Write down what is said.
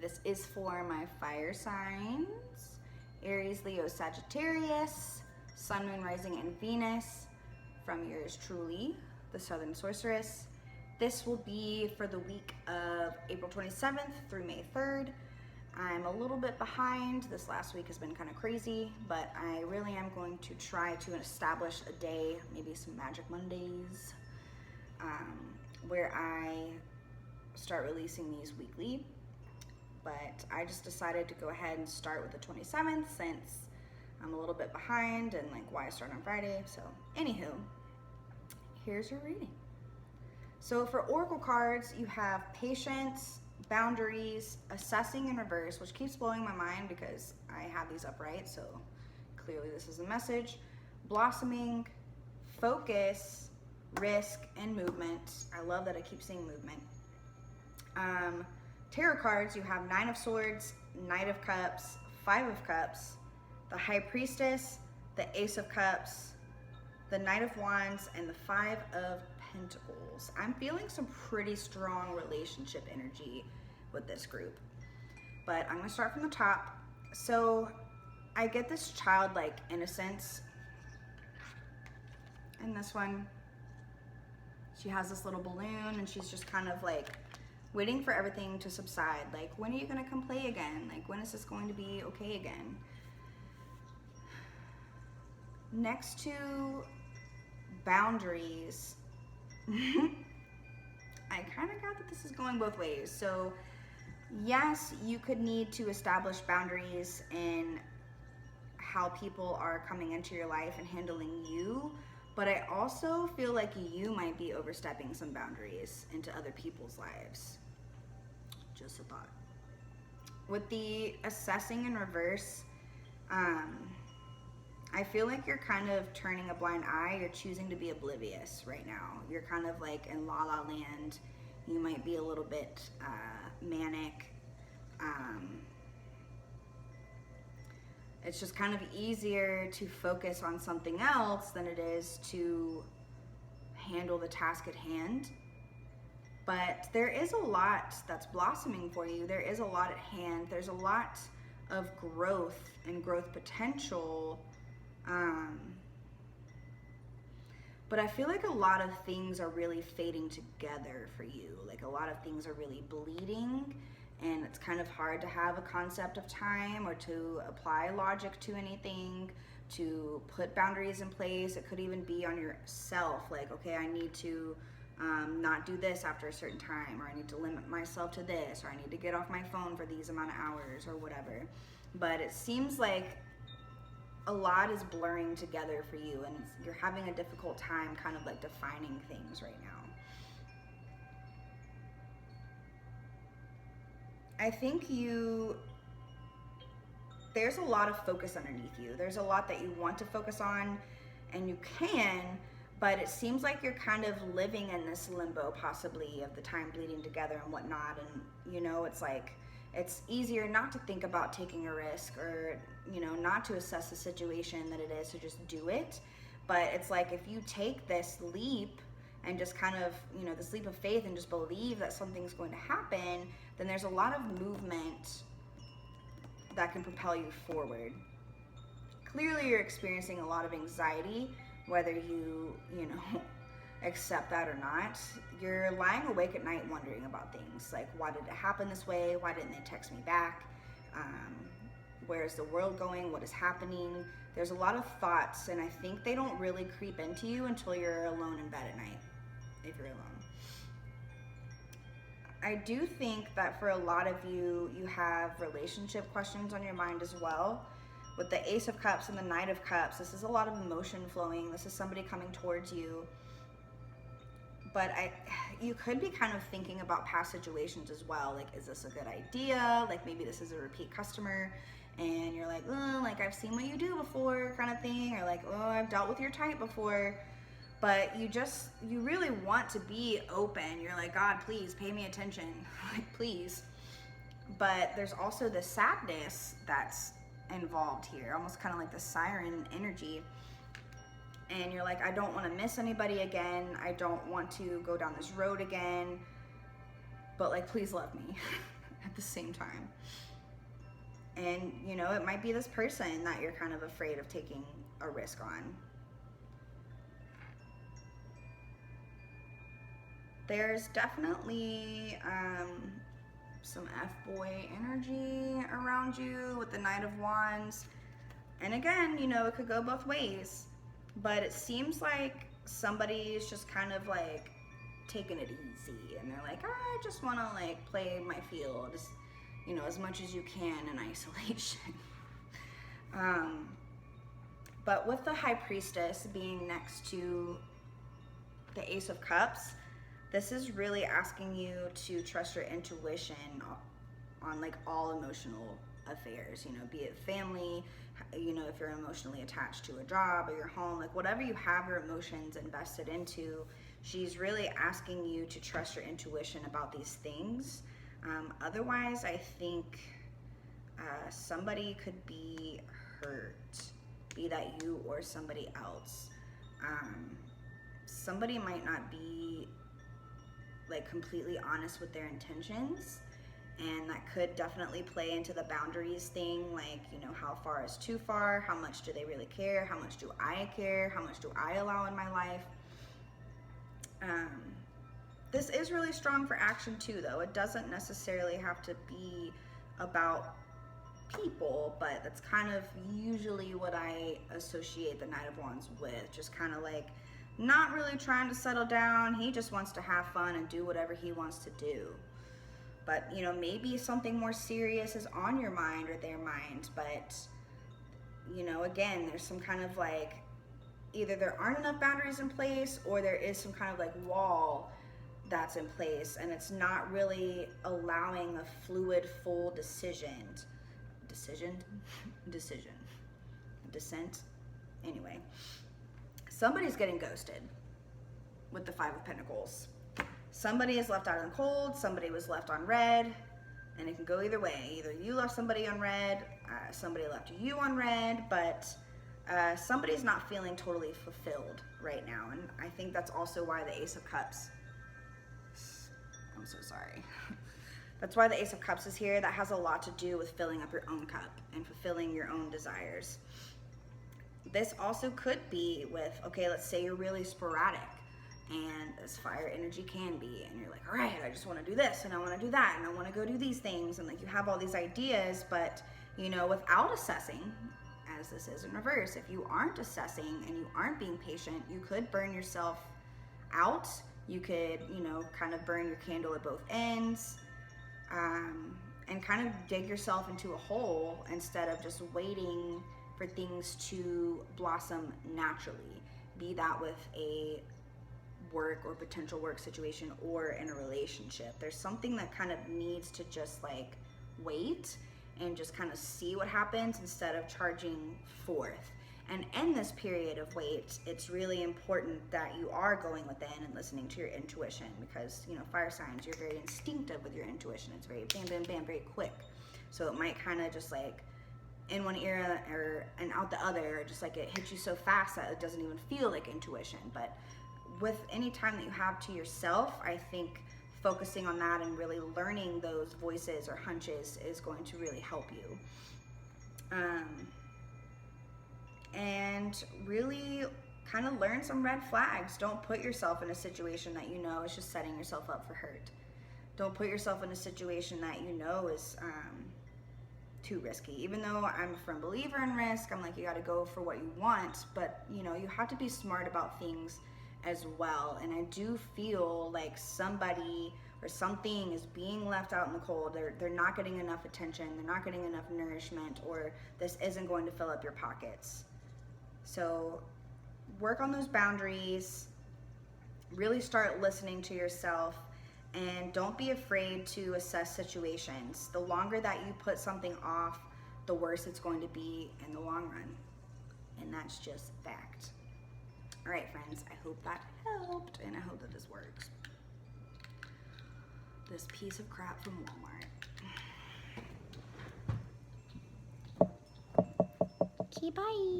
This is for my fire signs: Aries, Leo, Sagittarius, Sun, Moon, Rising, and Venus, from yours truly, the Southern Sorceress. This will be for the week of April 27th through May 3rd. I'm a little bit behind. This last week has been kind of crazy, but I really am going to try to establish a day, maybe some Magic Mondays, where I start releasing these weekly. But I just decided to go ahead and start with the 27th since I'm a little bit behind, and like, why start on Friday? So anywho, here's your reading. So for Oracle cards, you have Patience, Boundaries, Assessing in reverse, which keeps blowing my mind because I have these upright, so clearly this is a message. Blossoming, Focus, Risk, and Movement. I love that I keep seeing movement. Tarot cards, you have Nine of Swords, Knight of Cups, Five of Cups, the High Priestess, the Ace of Cups, the Knight of Wands, and the Five of Pentacles. I'm feeling some pretty strong relationship energy with this group, but I'm gonna start from the top. So I get this childlike innocence in this one. She has this little balloon and she's just kind of like waiting for everything to subside. Like, when are you gonna come play again? Like, when is this going to be okay again? Next to Boundaries, I kind of got that this is going both ways. So yes, you could need to establish boundaries in how people are coming into your life and handling you, but I also feel like you might be overstepping some boundaries into other people's lives. Just a thought. With the Assessing in reverse, I feel like you're kind of turning a blind eye. You're choosing to be oblivious right now. You're kind of like in la la land. You might be a little bit manic. It's just kind of easier to focus on something else than it is to handle the task at hand. But there is a lot that's blossoming for you. There is a lot at hand. There's a lot of growth and growth potential. But I feel like a lot of things are really fading together for you. Like, a lot of things are really bleeding, and it's kind of hard to have a concept of time or to apply logic to anything, to put boundaries in place. It could even be on yourself. Like, okay, I need to not do this after a certain time, or I need to limit myself to this, or I need to get off my phone for these amount of hours, or whatever. But it seems like a lot is blurring together for you, and you're having a difficult time kind of like defining things right now. I think there's a lot of focus underneath you. There's a lot that you want to focus on, and you can, but it seems like you're kind of living in this limbo possibly of the time bleeding together and whatnot. And you know, it's like, it's easier not to think about taking a risk, or, you know, not to assess the situation, than it is to just do it. But it's like, if you take this leap and just kind of, you know, this leap of faith and just believe that something's going to happen, then there's a lot of movement that can propel you forward. Clearly you're experiencing a lot of anxiety, whether you know, accept that or not. You're lying awake at night wondering about things like, why did it happen this way? Why didn't they text me back? Where's the world going? What is happening? There's a lot of thoughts, and I think they don't really creep into you until you're alone in bed at night, if you're alone. I do think that for a lot of you, you have relationship questions on your mind as well. With the Ace of Cups and the Knight of Cups, this is a lot of emotion flowing. This is somebody coming towards you. But you could be kind of thinking about past situations as well. Like, is this a good idea? Like, maybe this is a repeat customer, and you're like, oh, like, I've seen what you do before, kind of thing. Or like, oh, I've dealt with your type before. But you really want to be open. You're like, God, please pay me attention, like, please. But there's also the sadness that's involved here, almost kind of like the siren energy. And you're like, I don't want to miss anybody again. I don't want to go down this road again. But like, please love me. at the same time. And, you know, it might be this person that you're kind of afraid of taking a risk on. There's definitely some F-boy energy around you with the Knight of Wands. And again, you know, it could go both ways. But it seems like somebody's just kind of like taking it easy. And they're like, I just want to like play my field, you know, as much as you can in isolation. But with the High Priestess being next to the Ace of Cups, this is really asking you to trust your intuition on like all emotional affairs, you know, be it family, you know, if you're emotionally attached to a job or your home, like whatever you have your emotions invested into, she's really asking you to trust your intuition about these things. Otherwise, I think somebody could be hurt, be that you or somebody else. Somebody might not be like completely honest with their intentions, and that could definitely play into the boundaries thing, like, you know, how far is too far, how much do they really care, how much do I care, how much do I allow in my life. This is really strong for action too, though. It doesn't necessarily have to be about people, but that's kind of usually what I associate the Knight of Wands with, just kind of like not really trying to settle down. He just wants to have fun and do whatever he wants to do. But, you know, maybe something more serious is on your mind or their mind, but, you know, again, there's some kind of like, either there aren't enough boundaries in place or there is some kind of like wall that's in place, and it's not really allowing a fluid, full descent. Anyway, somebody's getting ghosted with the Five of Pentacles. Somebody is left out in the cold, somebody was left on red, and it can go either way. Either you left somebody on red, somebody left you on red, but somebody's not feeling totally fulfilled right now. And I think that's also why the Ace of Cups, I'm so sorry. That's why the Ace of Cups is here. That has a lot to do with filling up your own cup and fulfilling your own desires. This also could be with, okay, let's say you're really sporadic, and as fire energy can be, and you're like, all right, I just want to do this, and I want to do that, and I want to go do these things, and like you have all these ideas, but, you know, without assessing, as this is in reverse, if you aren't assessing and you aren't being patient, you could burn yourself out. You could, you know, kind of burn your candle at both ends, and kind of dig yourself into a hole instead of just waiting for things to blossom naturally. Be that with a work or potential work situation or in a relationship. There's something that kind of needs to just like wait and just kind of see what happens instead of charging forth. And in this period of wait, it's really important that you are going within and listening to your intuition, because, you know, fire signs, you're very instinctive with your intuition. It's very bam, bam, bam, very quick. So it might kind of just like in one ear and out the other, or just like it hits you so fast that it doesn't even feel like intuition. But with any time that you have to yourself, I think focusing on that and really learning those voices or hunches is going to really help you. And really kind of learn some red flags. Don't put yourself in a situation that you know is just setting yourself up for hurt. Don't put yourself in a situation that you know is too risky. Even though I'm a firm believer in risk, I'm like, you got to go for what you want, but you know, you have to be smart about things as well. And I do feel like somebody or something is being left out in the cold. They're not getting enough attention, they're not getting enough nourishment, or this isn't going to fill up your pockets. So work on those boundaries, really start listening to yourself, and don't be afraid to assess situations. The longer that you put something off, the worse it's going to be in the long run. And that's just fact. All right, friends, I hope that helped, and I hope that this works. This piece of crap from Walmart. Okay, bye.